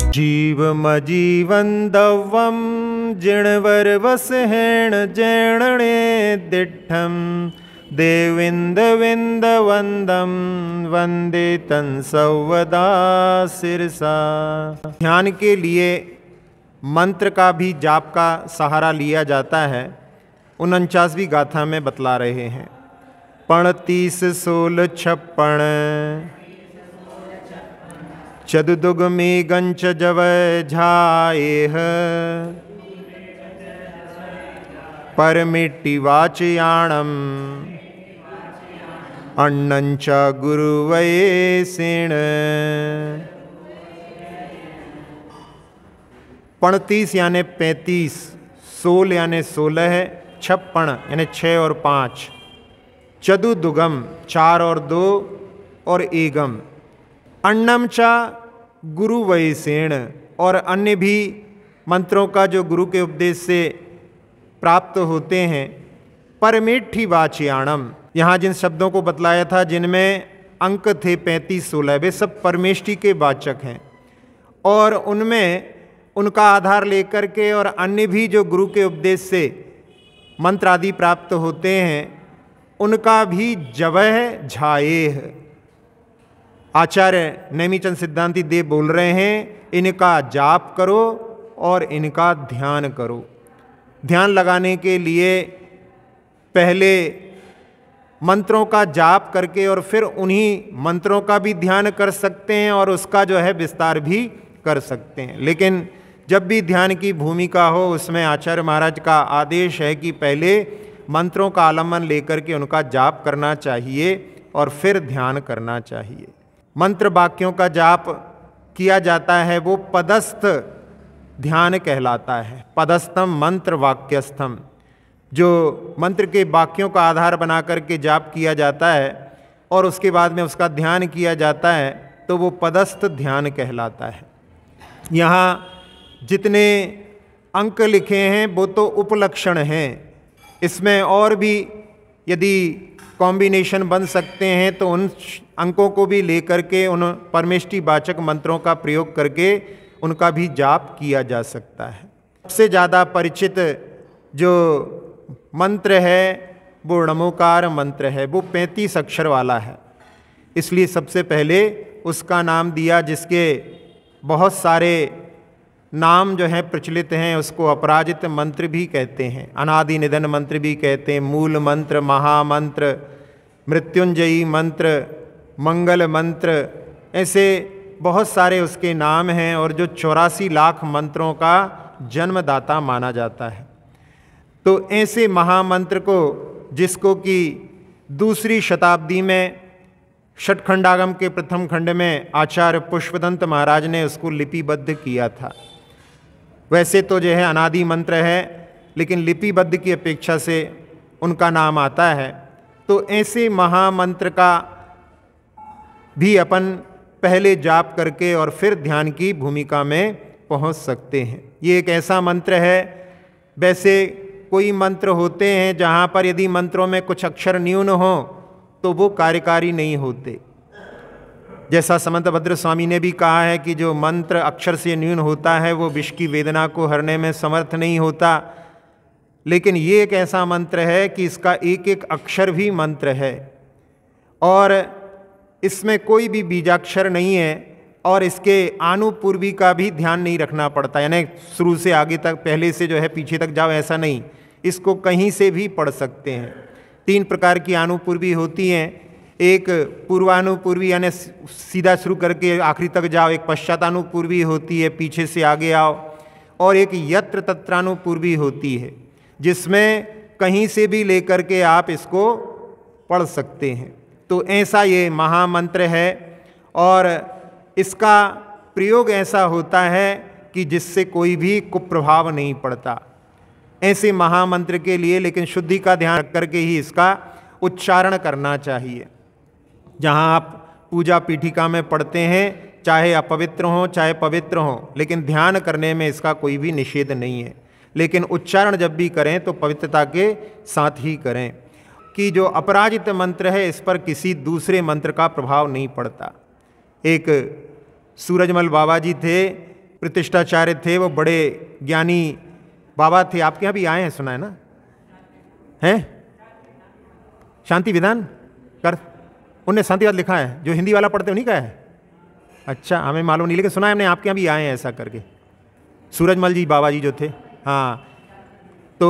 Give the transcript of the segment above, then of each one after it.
जीवम जीवन दवम जिणवर वसहेण जैणणे दिठम देविंद विंद वंदम वंदे तन सवदा सिरसा। ध्यान के लिए मंत्र का भी जाप का सहारा लिया जाता है। 49वीं गाथा में बतला रहे हैं। 35 16 56 चदुदुग में गंच जव झाएह परमिट्टी वाचयाणम अन्नंच गुरुवये सेण। 35 यानी 35, 16 यानी 16 है, 56 यानी 6 और 5, चतुर्दुगम 4 और 2 और एगम, अन्नम चा गुरु वैसेण और अन्य भी मंत्रों का जो गुरु के उपदेश से प्राप्त होते हैं। परमेठी वाचयाणम, यहाँ जिन शब्दों को बतलाया था जिनमें अंक थे 35 16, वे सब परमेष्टि के वाचक हैं और उनमें उनका आधार लेकर के और अन्य भी जो गुरु के उपदेश से मंत्र आदि प्राप्त होते हैं उनका भी जवह झाएह। आचार्य नेमिचंद सिद्धांती देव बोल रहे हैं, इनका जाप करो और इनका ध्यान करो। ध्यान लगाने के लिए पहले मंत्रों का जाप करके और फिर उन्हीं मंत्रों का भी ध्यान कर सकते हैं और उसका जो है विस्तार भी कर सकते हैं। लेकिन जब भी ध्यान की भूमिका हो उसमें आचार्य महाराज का आदेश है कि पहले मंत्रों का आलम्बन लेकर के उनका जाप करना चाहिए और फिर ध्यान करना चाहिए। मंत्र वाक्यों का जाप किया जाता है वो पदस्थ ध्यान कहलाता है। पदस्थम मंत्र वाक्यस्थम, जो मंत्र के वाक्यों का आधार बना करके जाप किया जाता है और उसके बाद में उसका ध्यान किया जाता है तो वो पदस्थ ध्यान कहलाता है। यहाँ जितने अंक लिखे हैं वो तो उपलक्षण हैं, इसमें और भी यदि कॉम्बिनेशन बन सकते हैं तो उन अंकों को भी लेकर के उन परमेष्टि वाचक मंत्रों का प्रयोग करके उनका भी जाप किया जा सकता है। सबसे ज़्यादा परिचित जो मंत्र है वो णमोकार मंत्र है, वो 35 अक्षर वाला है, इसलिए सबसे पहले उसका नाम दिया। जिसके बहुत सारे नाम जो हैं प्रचलित हैं उसको अपराजित मंत्र भी कहते हैं, अनादि निधन मंत्र भी कहते हैं, मूल मंत्र, महामंत्र, मृत्युंजयी मंत्र, मंगल मंत्र, ऐसे बहुत सारे उसके नाम हैं और जो 84 लाख मंत्रों का जन्मदाता माना जाता है। तो ऐसे महामंत्र को जिसको कि दूसरी शताब्दी में षटखंडागम के प्रथम खंड में आचार्य पुष्पदंत महाराज ने उसको लिपिबद्ध किया था। वैसे तो जो है अनादि मंत्र है लेकिन लिपिबद्ध की अपेक्षा से उनका नाम आता है। तो ऐसे महामंत्र का भी अपन पहले जाप करके और फिर ध्यान की भूमिका में पहुंच सकते हैं। ये एक ऐसा मंत्र है, वैसे कोई मंत्र होते हैं जहाँ पर यदि मंत्रों में कुछ अक्षर न्यून हो तो वो कार्यकारी नहीं होते। जैसा समंतभद्र स्वामी ने भी कहा है कि जो मंत्र अक्षर से न्यून होता है वो विष की वेदना को हरने में समर्थ नहीं होता, लेकिन ये एक ऐसा मंत्र है कि इसका एक एक अक्षर भी मंत्र है और इसमें कोई भी बीजाक्षर नहीं है और इसके आनुपूर्वी का भी ध्यान नहीं रखना पड़ता, यानी शुरू से आगे तक, पहले से जो है पीछे तक जाओ ऐसा नहीं, इसको कहीं से भी पढ़ सकते हैं। 3 प्रकार की आनुपूर्वी होती हैं, एक पूर्वानुपूर्वी यानी सीधा शुरू करके आखिरी तक जाओ, एक पश्चातानुपूर्वी होती है पीछे से आगे आओ, और एक यत्र तत्रानुपूर्वी होती है जिसमें कहीं से भी लेकर के आप इसको पढ़ सकते हैं। तो ऐसा ये महामंत्र है और इसका प्रयोग ऐसा होता है कि जिससे कोई भी कुप्रभाव नहीं पड़ता। ऐसे महामंत्र के लिए लेकिन शुद्धि का ध्यान रख करके ही इसका उच्चारण करना चाहिए। जहाँ आप पूजा पीठिका में पढ़ते हैं, चाहे अपवित्र हों चाहे पवित्र हों, लेकिन ध्यान करने में इसका कोई भी निषेध नहीं है, लेकिन उच्चारण जब भी करें तो पवित्रता के साथ ही करें। कि जो अपराजित मंत्र है इस पर किसी दूसरे मंत्र का प्रभाव नहीं पड़ता। एक सूरजमल बाबा जी थे, प्रतिष्ठाचार्य थे, वो बड़े ज्ञानी बाबा थे, आपके यहाँ भी आए हैं, सुना है ना? हैं? शांति विधान कर, उनने शांतिवाद लिखा है, जो हिंदी वाला पढ़ते उन्हीं का है। अच्छा, हमें मालूम नहीं, लेकिन सुना है हमने आपके यहाँ भी आए हैं ऐसा करके, सूरजमल जी बाबा जी जो थे। हाँ, तो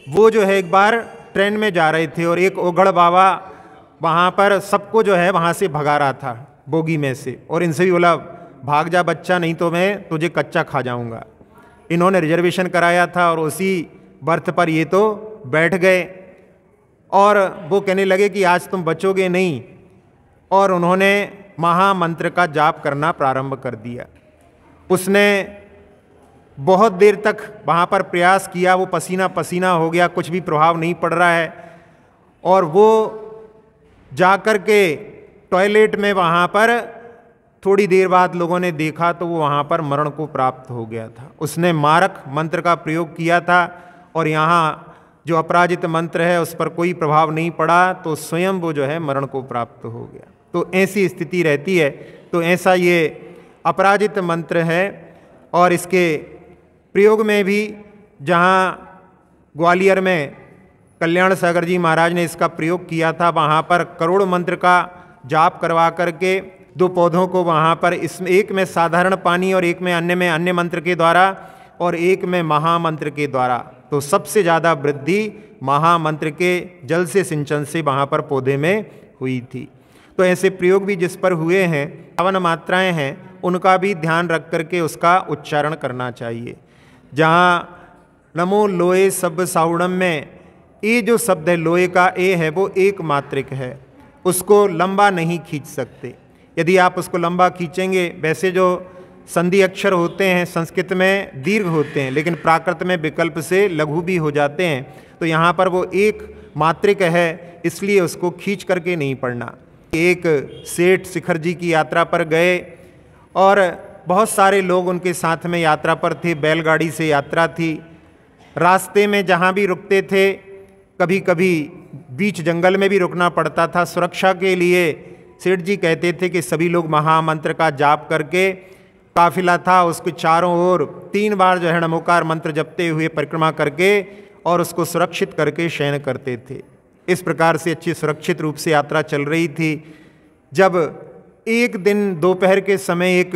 वो जो है एक बार ट्रेन में जा रहे थे और एक ओघड़ बाबा वहाँ पर सबको जो है वहाँ से भगा रहा था बोगी में से, और इनसे भी बोला भाग जा बच्चा, नहीं तो मैं तुझे कच्चा खा जाऊँगा। इन्होंने रिजर्वेशन कराया था और उसी बर्थ पर ये तो बैठ गए और वो कहने लगे कि आज तुम बचोगे नहीं, और उन्होंने महामंत्र का जाप करना प्रारंभ कर दिया। उसने बहुत देर तक वहाँ पर प्रयास किया, वो पसीना पसीना हो गया, कुछ भी प्रभाव नहीं पड़ रहा है, और वो जाकर के टॉयलेट में वहाँ पर थोड़ी देर बाद लोगों ने देखा तो वो वहाँ पर मरण को प्राप्त हो गया था। उसने मारक मंत्र का प्रयोग किया था और यहाँ जो अपराजित मंत्र है उस पर कोई प्रभाव नहीं पड़ा, तो स्वयं वो जो है मरण को प्राप्त हो गया। तो ऐसी स्थिति रहती है। तो ऐसा ये अपराजित मंत्र है, और इसके प्रयोग में भी जहाँ ग्वालियर में कल्याण सागर जी महाराज ने इसका प्रयोग किया था, वहाँ पर करोड़ मंत्र का जाप करवा करके 2 पौधों को वहाँ पर, इसमें एक में साधारण पानी और एक में अन्य मंत्र के द्वारा और एक में महामंत्र के द्वारा, तो सबसे ज़्यादा वृद्धि महामंत्र के जल से सिंचन से वहाँ पर पौधे में हुई थी। तो ऐसे प्रयोग भी जिस पर हुए हैं, 52 मात्राएं हैं, उनका भी ध्यान रख करके उसका उच्चारण करना चाहिए। जहाँ नमो लोए सब साउड़म में ये जो शब्द है, लोए का ए है, वो एक मात्रिक है, उसको लंबा नहीं खींच सकते। यदि आप उसको लंबा खींचेंगे, वैसे जो संधि अक्षर होते हैं संस्कृत में दीर्घ होते हैं, लेकिन प्राकृत में विकल्प से लघु भी हो जाते हैं, तो यहाँ पर वो एक मात्रिक है, इसलिए उसको खींच करके नहीं पढ़ना। एक सेठ शिखर जी की यात्रा पर गए और बहुत सारे लोग उनके साथ में यात्रा पर थे, बैलगाड़ी से यात्रा थी। रास्ते में जहाँ भी रुकते थे, कभी कभी बीच जंगल में भी रुकना पड़ता था। सुरक्षा के लिए सेठ जी कहते थे कि सभी लोग महामंत्र का जाप करके, काफिला था उसके चारों ओर 3 बार जो है नमोकार मंत्र जपते हुए परिक्रमा करके और उसको सुरक्षित करके शयन करते थे। इस प्रकार से अच्छी सुरक्षित रूप से यात्रा चल रही थी। जब एक दिन दोपहर के समय एक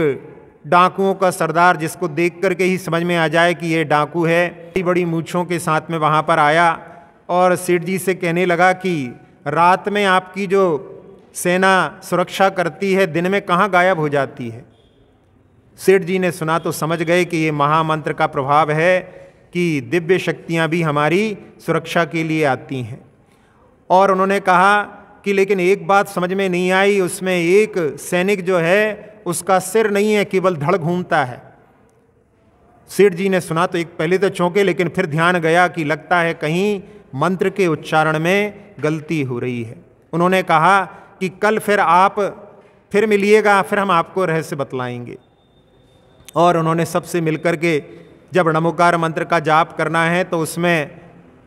डाकुओं का सरदार, जिसको देख करके ही समझ में आ जाए कि ये डाकू है, बड़ी बड़ी मूँछों के साथ में वहाँ पर आया और सेठ जी से कहने लगा कि रात में आपकी जो सेना सुरक्षा करती है, दिन में कहाँ गायब हो जाती है। सेठ जी ने सुना तो समझ गए कि ये महामंत्र का प्रभाव है कि दिव्य शक्तियाँ भी हमारी सुरक्षा के लिए आती हैं। और उन्होंने कहा कि लेकिन एक बात समझ में नहीं आई, उसमें एक सैनिक जो है उसका सिर नहीं है, केवल धड़ घूमता है। सेठ जी ने सुना तो एक पहले तो चौंके, लेकिन फिर ध्यान गया कि लगता है कहीं मंत्र के उच्चारण में गलती हो रही है। उन्होंने कहा कि कल फिर आप फिर मिलिएगा, फिर हम आपको रहस्य बतलाएंगे। और उन्होंने सबसे मिलकर के जब नमोकार मंत्र का जाप करना है तो उसमें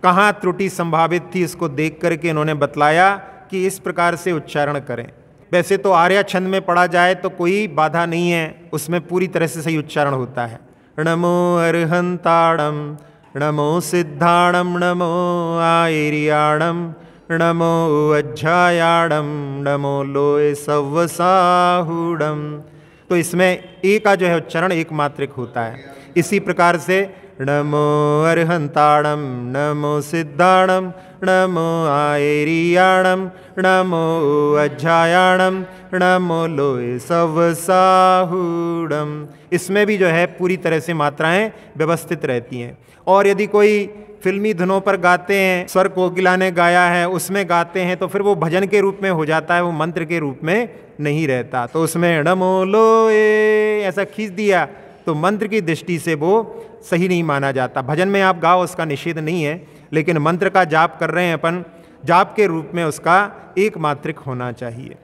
कहाँ त्रुटि संभावित थी उसको देख करके उन्होंने बतलाया कि इस प्रकार से उच्चारण करें। वैसे तो आर्या छंद में पढ़ा जाए तो कोई बाधा नहीं है, उसमें पूरी तरह से सही उच्चारण होता है। नमो अर्हंताणम, नमो सिद्धाणम, नमो आयरियाणम, नमो अज्जायाणम, नमो लोए सव्वसाहुडम। तो इसमें ए का जो है उच्चारण एक मात्रिक होता है। इसी प्रकार से नमो अर्हंताणम, नमो सिद्धाणम, नमो आयरियाणम, नमो अज्जायाणम, नमो लोए सव्वसाहुडम। इसमें भी जो है पूरी तरह से मात्राएं व्यवस्थित रहती हैं। और यदि कोई फिल्मी धुनों पर गाते हैं, स्वर कोकिला ने गाया है, उसमें गाते हैं, तो फिर वो भजन के रूप में हो जाता है, वो मंत्र के रूप में नहीं रहता। तो उसमें नमो लोए ऐसा खींच दिया तो मंत्र की दृष्टि से वो सही नहीं माना जाता। भजन में आप गाओ, उसका निषेध नहीं है, लेकिन मंत्र का जाप कर रहे हैं अपन, जाप के रूप में उसका एक मात्रिक होना चाहिए।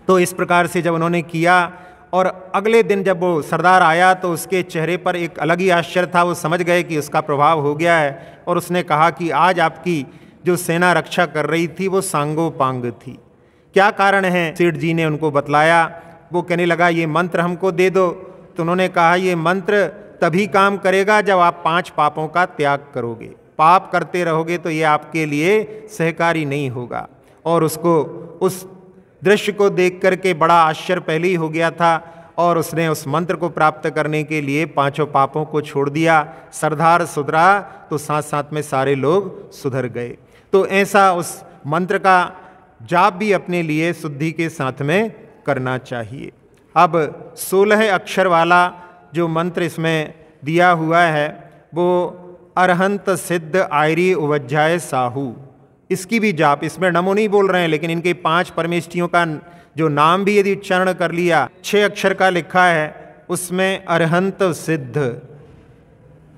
तो इस प्रकार से जब उन्होंने किया और अगले दिन जब वो सरदार आया तो उसके चेहरे पर एक अलग ही आश्चर्य था। वो समझ गए कि उसका प्रभाव हो गया है और उसने कहा कि आज आपकी जो सेना रक्षा कर रही थी वो सांगो पांग थी। क्या कारण है? सेठ जी ने उनको बतलाया। वो कहने लगा ये मंत्र हमको दे दो तो उन्होंने कहा ये मंत्र तभी काम करेगा जब आप 5 पापों का त्याग करोगे। पाप करते रहोगे तो ये आपके लिए सहकारी नहीं होगा। और उसको उस दृश्य को देख करके बड़ा आश्चर्य पहले ही हो गया था और उसने उस मंत्र को प्राप्त करने के लिए 5 पापों को छोड़ दिया। सरदार सुधरा तो साथ साथ में सारे लोग सुधर गए। तो ऐसा उस मंत्र का जाप भी अपने लिए शुद्धि के साथ में करना चाहिए। अब 16 अक्षर वाला जो मंत्र इसमें दिया हुआ है वो अरहंत सिद्ध आयरी उवज्जाय साहू, इसकी भी जाप, इसमें नमो नहीं बोल रहे हैं लेकिन इनके 5 परमेष्ठियों का जो नाम भी यदि उच्चारण कर लिया, 6 अक्षर का लिखा है उसमें अरहंत सिद्ध,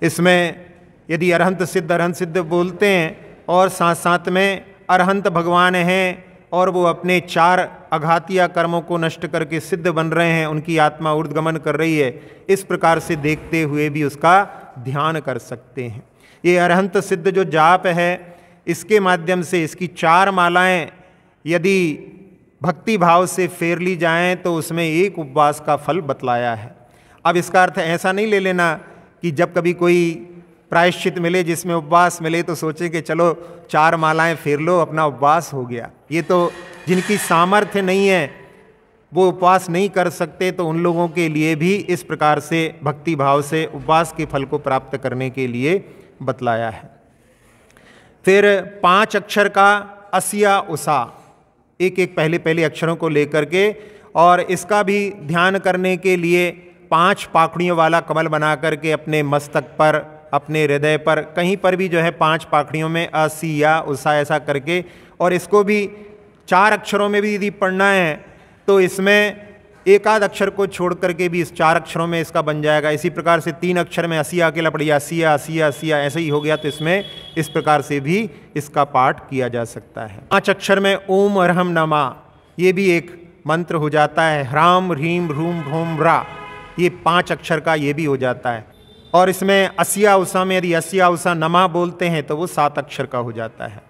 इसमें यदि अरहंत सिद्ध बोलते हैं और साथ साथ में अरहंत भगवान हैं और वो अपने 4 अघातिया कर्मों को नष्ट करके सिद्ध बन रहे हैं, उनकी आत्मा ऊर्ध्वगमन कर रही है, इस प्रकार से देखते हुए भी उसका ध्यान कर सकते हैं। ये अरहंत सिद्ध जो जाप है इसके माध्यम से इसकी 4 मालाएं यदि भक्ति भाव से फेर ली जाएं तो उसमें एक उपवास का फल बतलाया है। अब इसका अर्थ ऐसा नहीं ले लेना कि जब कभी कोई प्रायश्चित मिले जिसमें उपवास मिले तो सोचे कि चलो 4 मालाएं फेर लो अपना उपवास हो गया। ये तो जिनकी सामर्थ्य नहीं है वो उपवास नहीं कर सकते, तो उन लोगों के लिए भी इस प्रकार से भक्ति भाव से उपवास के फल को प्राप्त करने के लिए बतलाया है। फिर 5 अक्षर का असिया उषा, एक एक पहले अक्षरों को लेकर के, और इसका भी ध्यान करने के लिए 5 पाखड़ियों वाला कमल बना करके अपने मस्तक पर, अपने हृदय पर, कहीं पर भी जो है 5 पाखड़ियों में असिया उषा ऐसा करके, और इसको भी 4 अक्षरों में भी यदि पढ़ना है तो इसमें एक आध अक्षर को छोड़ करके भी इस 4 अक्षरों में इसका बन जाएगा। इसी प्रकार से 3 अक्षर में असिया अकेला पड़ गया, असिया असिया असिया ऐसे ही हो गया, तो इसमें इस प्रकार से भी इसका पाठ किया जा सकता है। 5 अक्षर में ओम अरहम नमा, ये भी एक मंत्र हो जाता है। ह्राम ह्रीम ह्रूम भ्रूम रा, ये 5 अक्षर का ये भी हो जाता है। और इसमें असिया उषा में यदि असिया उषा नमा बोलते हैं तो वो 7 अक्षर का हो जाता है।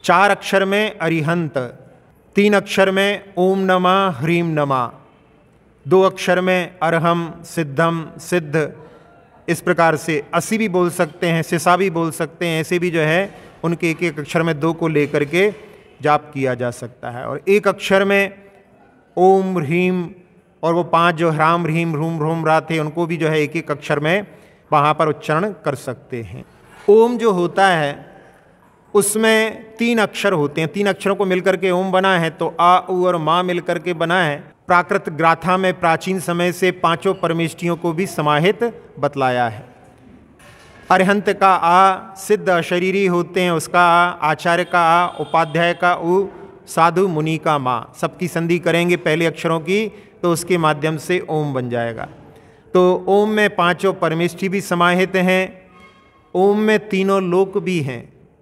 4 अक्षर में अरिहंत, 3 अक्षर में ओम नमः ह्रीम नमः, 2 अक्षर में अरहम सिद्धम सिद्ध, इस प्रकार से असी भी बोल सकते हैं, सिसा भी बोल सकते हैं, ऐसे भी जो है उनके एक एक अक्षर में 2 को लेकर के जाप किया जा सकता है। और 1 अक्षर में ओम ह्रीम, और वो 5 जो ह्राम ह्रीम ह्रूम ह्रूम रा थे उनको भी जो है एक एक अक्षर में वहाँ पर उच्चारण कर सकते हैं। ओम जो होता है उसमें 3 अक्षर होते हैं, 3 अक्षरों को मिलकर के ओम बना है, तो आ उ और मा मिलकर के बना है। प्राकृत ग्राथा में प्राचीन समय से 5 परमेष्ठियों को भी समाहित बतलाया है। अरहंत का आ, सिद्ध अशरीरी होते हैं उसका आ, आचार्य का आ, उपाध्याय का उ, साधु मुनि का मा, सबकी संधि करेंगे पहले अक्षरों की तो उसके माध्यम से ओम बन जाएगा। तो ओम में 5 परमेष्ठि भी समाहित हैं। ओम में 3 लोक भी हैं,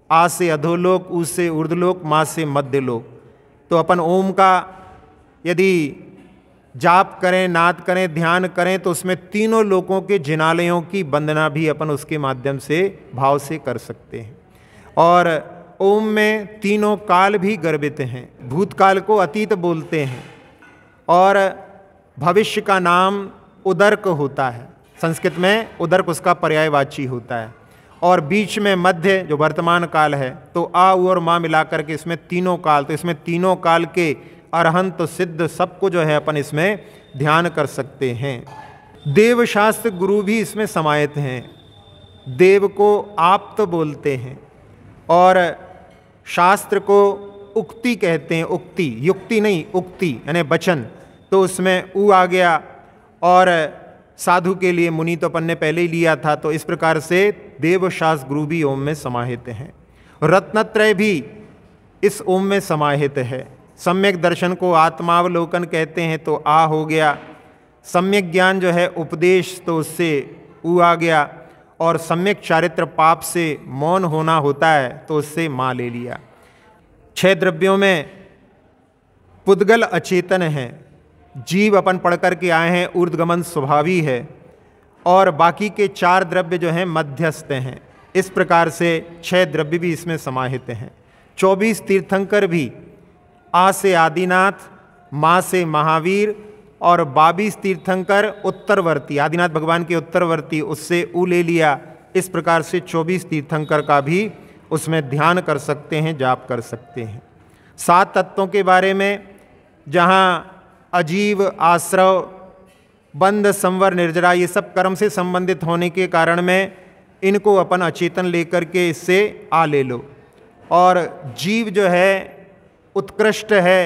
आ से अधोलोक, उ से ऊर्ध्वलोक, मा से मध्यलोक। तो अपन ओम का यदि जाप करें, नाद करें, ध्यान करें तो उसमें 3 लोकों के जिनालयों की वंदना भी अपन उसके माध्यम से भाव से कर सकते हैं। और ओम में 3 काल भी गर्भित हैं। भूतकाल को अतीत बोलते हैं और भविष्य का नाम उदर्क होता है, संस्कृत में उदर्क उसका पर्यायवाची होता है। और बीच में मध्य जो वर्तमान काल है, तो आ उ और मा मिलाकर के इसमें 3 काल, तो इसमें 3 काल के अरहंत सिद्ध सबको जो है अपन इसमें ध्यान कर सकते हैं। देवशास्त्र गुरु भी इसमें समाहित हैं। देव को आप्त बोलते हैं और शास्त्र को उक्ति कहते हैं, उक्ति, युक्ति नहीं, उक्ति यानी वचन, तो उसमें उ आ गया। और साधु के लिए मुनि तो अपन ने पहले ही लिया था, तो इस प्रकार से देवशास्त्र गुरु भी ओम में समाहित हैं। रत्नत्रय भी इस ओम में समाहित है। सम्यक दर्शन को आत्मावलोकन कहते हैं, तो आ हो गया। सम्यक ज्ञान जो है उपदेश, तो उससे उ आ गया। और सम्यक चारित्र पाप से मौन होना होता है, तो उससे माँ ले लिया। 6 द्रव्यों में पुद्गल अचेतन है, जीव अपन पढ़ कर के आए हैं, ऊर्ध्वगमन स्वभावी है। और बाकी के 4 द्रव्य जो हैं मध्यस्थ हैं। इस प्रकार से 6 द्रव्य भी इसमें समाहित हैं। 24 तीर्थंकर भी आ से आदिनाथ, मा से महावीर, और 22 तीर्थंकर उत्तरवर्ती, आदिनाथ भगवान के उत्तरवर्ती, उससे ऊ ले लिया। इस प्रकार से 24 तीर्थंकर का भी उसमें ध्यान कर सकते हैं, जाप कर सकते हैं। 7 तत्वों के बारे में, जहाँ अजीव, आश्रव, बंध, संवर, निर्जरा, ये सब कर्म से संबंधित होने के कारण में इनको अपन अचेतन लेकर के इससे आ ले लो। और जीव जो है उत्कृष्ट है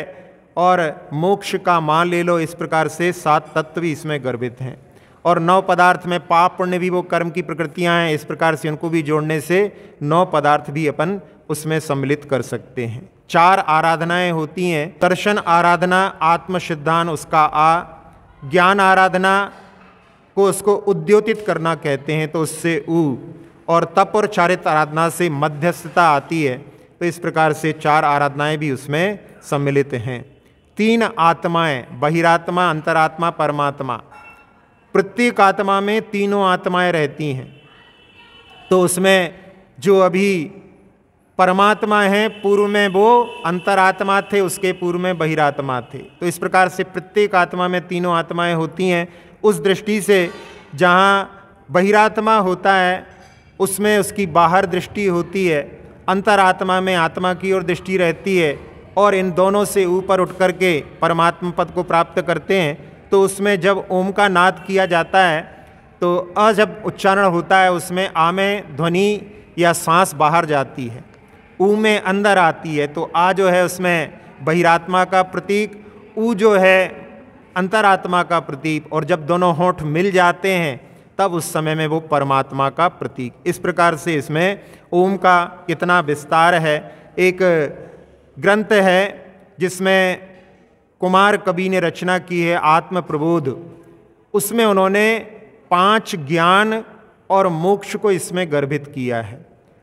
और मोक्ष का मान ले लो। इस प्रकार से 7 तत्व भी इसमें गर्भित हैं। और 9 पदार्थ में पाप पुण्य भी वो कर्म की प्रकृतियां हैं। इस प्रकार से उनको भी जोड़ने से 9 पदार्थ भी अपन उसमें सम्मिलित कर सकते हैं। 4 आराधनाएं होती हैं। दर्शन आराधना, आत्म सिद्धान उसका आ, ज्ञान आराधना को उसको उद्योतित करना कहते हैं, तो उससे ऊ, और तप और चारित्र आराधना से मध्यस्थता आती है। तो इस प्रकार से 4 आराधनाएं भी उसमें सम्मिलित हैं। 3 आत्माएं, बहिरात्मा, अंतरात्मा, परमात्मा। प्रत्येक आत्मा में तीनों आत्माएं रहती हैं। तो उसमें जो अभी परमात्मा हैं, पूर्व में वो अंतरात्मा थे, उसके पूर्व में बहिरात्मा थे। तो इस प्रकार से प्रत्येक आत्मा में तीनों आत्माएं होती हैं। उस दृष्टि से जहाँ बहिरात्मा होता है उसमें उसकी बाहर दृष्टि होती है, अंतरात्मा में आत्मा की ओर दृष्टि रहती है, और इन दोनों से ऊपर उठ कर के परमात्मा पद को प्राप्त करते हैं। तो उसमें जब ओम का नाद किया जाता है तो अ जब उच्चारण होता है उसमें आ में ध्वनि या सांस बाहर जाती है, ऊ में अंदर आती है। तो आ जो है उसमें बहिरात्मा का प्रतीक, ऊ जो है अंतरात्मा का प्रतीक, और जब दोनों होंठ मिल जाते हैं तब उस समय में वो परमात्मा का प्रतीक। इस प्रकार से इसमें ओम का कितना विस्तार है। एक ग्रंथ है जिसमें कुमार कवि ने रचना की है, आत्म प्रबोध। उसमें उन्होंने 5 ज्ञान और मोक्ष को इसमें गर्भित किया है।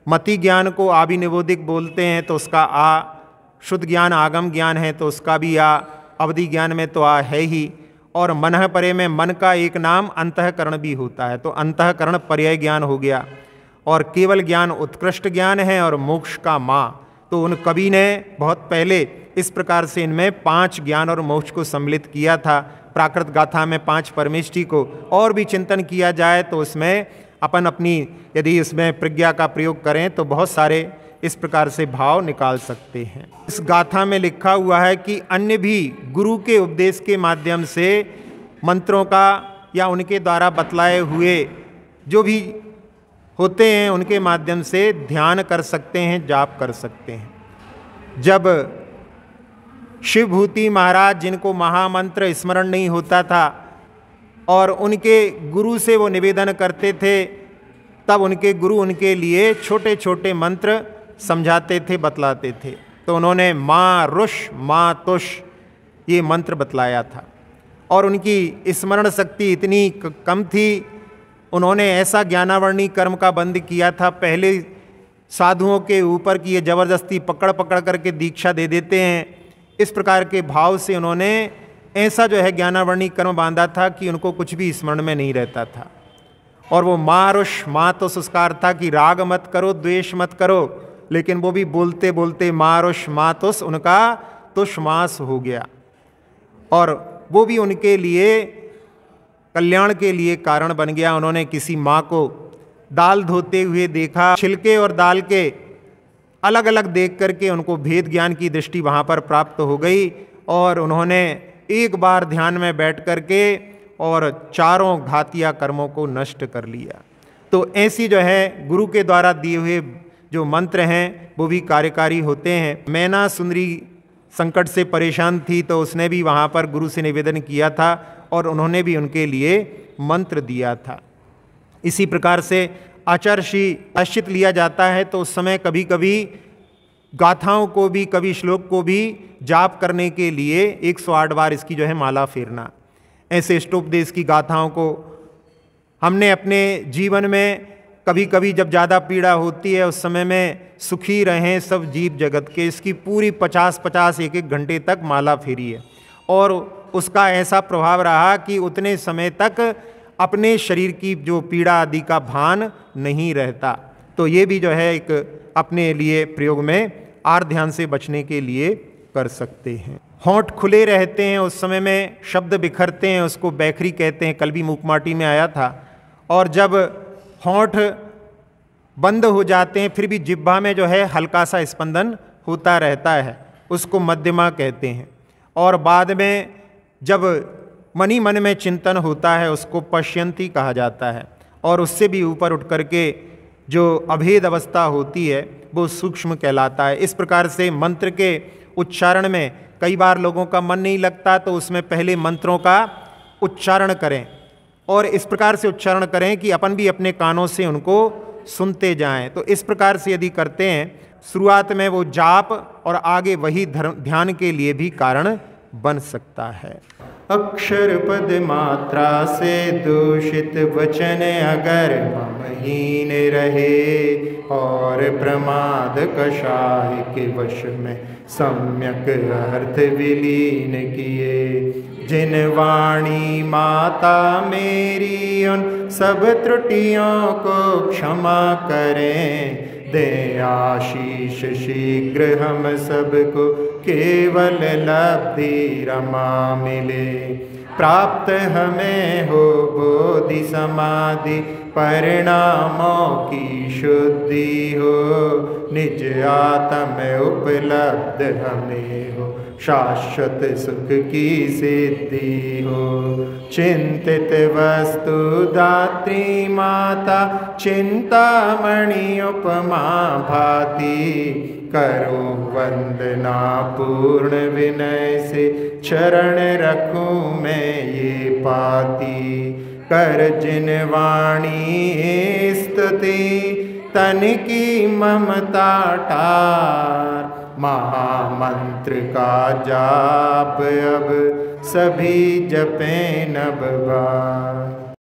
मति ज्ञान को आभिनिवोदिक बोलते हैं, तो उसका आ, शुद्ध ज्ञान आगम ज्ञान है तो उसका भी आ, अवधि ज्ञान में तो आ है ही, और मनः परे में मन का एक नाम अंतःकरण भी होता है, तो अंतःकरण पर्याय ज्ञान हो गया। और केवल ज्ञान उत्कृष्ट ज्ञान है, और मोक्ष का माँ। तो उन कवि ने बहुत पहले इस प्रकार से इनमें 5 ज्ञान और मोक्ष को सम्मिलित किया था। प्राकृत गाथा में 5 परमेष्टि को और भी चिंतन किया जाए तो उसमें अपन अपनी यदि इसमें प्रज्ञा का प्रयोग करें तो बहुत सारे इस प्रकार से भाव निकाल सकते हैं। इस गाथा में लिखा हुआ है कि अन्य भी गुरु के उपदेश के माध्यम से मंत्रों का या उनके द्वारा बतलाए हुए जो भी होते हैं उनके माध्यम से ध्यान कर सकते हैं, जाप कर सकते हैं। जब शिवभूति महाराज, जिनको महामंत्र स्मरण नहीं होता था और उनके गुरु से वो निवेदन करते थे, तब उनके गुरु उनके लिए छोटे छोटे मंत्र समझाते थे, बतलाते थे। तो उन्होंने माँ रुष माँ तुष ये मंत्र बतलाया था, और उनकी स्मरण शक्ति इतनी कम थी, उन्होंने ऐसा ज्ञानावर्णी कर्म का बंद किया था पहले साधुओं के ऊपर कि ये जबरदस्ती पकड़ पकड़ करके दीक्षा दे देते हैं। इस प्रकार के भाव से उन्होंने ऐसा जो है ज्ञानावर्णी कर्म बांधा था कि उनको कुछ भी स्मरण में नहीं रहता था। और वो मारुष माँ तो उसका अर्थ था कि राग मत करो, द्वेष मत करो, लेकिन वो भी बोलते बोलते मारुष मातुस उनका तुष्मास हो गया, और वो भी उनके लिए कल्याण के लिए कारण बन गया। उन्होंने किसी माँ को दाल धोते हुए देखा, छिलके और दाल के अलग अलग देख करके उनको भेद ज्ञान की दृष्टि वहाँ पर प्राप्त हो गई, और उन्होंने एक बार ध्यान में बैठ करके और चारों घातिया कर्मों को नष्ट कर लिया। तो ऐसी जो है गुरु के द्वारा दिए हुए जो मंत्र हैं वो भी कार्यकारी होते हैं। मैना सुंदरी संकट से परेशान थी, तो उसने भी वहाँ पर गुरु से निवेदन किया था और उन्होंने भी उनके लिए मंत्र दिया था। इसी प्रकार से आचर्षि आश्रित लिया जाता है, तो उस समय कभी कभी गाथाओं को भी, कभी श्लोक को भी जाप करने के लिए 108 बार इसकी जो है माला फेरना। ऐसे इष्टोपदेश की गाथाओं को हमने अपने जीवन में कभी कभी जब ज़्यादा पीड़ा होती है उस समय में सुखी रहें सब जीव जगत के, इसकी पूरी 50-50 एक घंटे तक माला फेरी है, और उसका ऐसा प्रभाव रहा कि उतने समय तक अपने शरीर की जो पीड़ा आदि का भान नहीं रहता। तो ये भी जो है एक अपने लिए प्रयोग में आर ध्यान से बचने के लिए कर सकते हैं। होंठ खुले रहते हैं, उस समय में शब्द बिखरते हैं, उसको बैखरी कहते हैं, कल भी मूकमाटी में आया था। और जब होंठ बंद हो जाते हैं फिर भी जिह्वा में जो है हल्का सा स्पंदन होता रहता है, उसको मध्यमा कहते हैं। और बाद में जब मन ही मन में चिंतन होता है उसको पश्यंती कहा जाता है। और उससे भी ऊपर उठ करके जो अभेद अवस्था होती है वो सूक्ष्म कहलाता है। इस प्रकार से मंत्र के उच्चारण में कई बार लोगों का मन नहीं लगता, तो उसमें पहले मंत्रों का उच्चारण करें और इस प्रकार से उच्चारण करें कि अपन भी अपने कानों से उनको सुनते जाएं। तो इस प्रकार से यदि करते हैं शुरुआत में वो जाप और आगे वही ध्यान के लिए भी कारण बन सकता है। अक्षर पद मात्रा से दूषित वचन अगर ममहीन रहे और प्रमाद कषाय के वश में सम्यक अर्थ विलीन किए, जिन वाणी माता मेरी उन सब त्रुटियों को क्षमा करें, दे आशीष शीघ्र हम सबको केवल लब्धि रमा मिले। प्राप्त हमें हो बोधि समाधि परिणामों की शुद्धि हो, निज आत्म उपलब्ध हमें हो, शाश्वत सुख की सिद्धि हो। चिंतित वस्तु दात्री माता चिंतामणि उपमा भाति, करो वंदना पूर्ण विनय से चरण रखूं मैं ये पाती। कर जिन वाणी स्तुति तन की ममता टार, महामंत्र का जाप अब सभी जपें नव बार।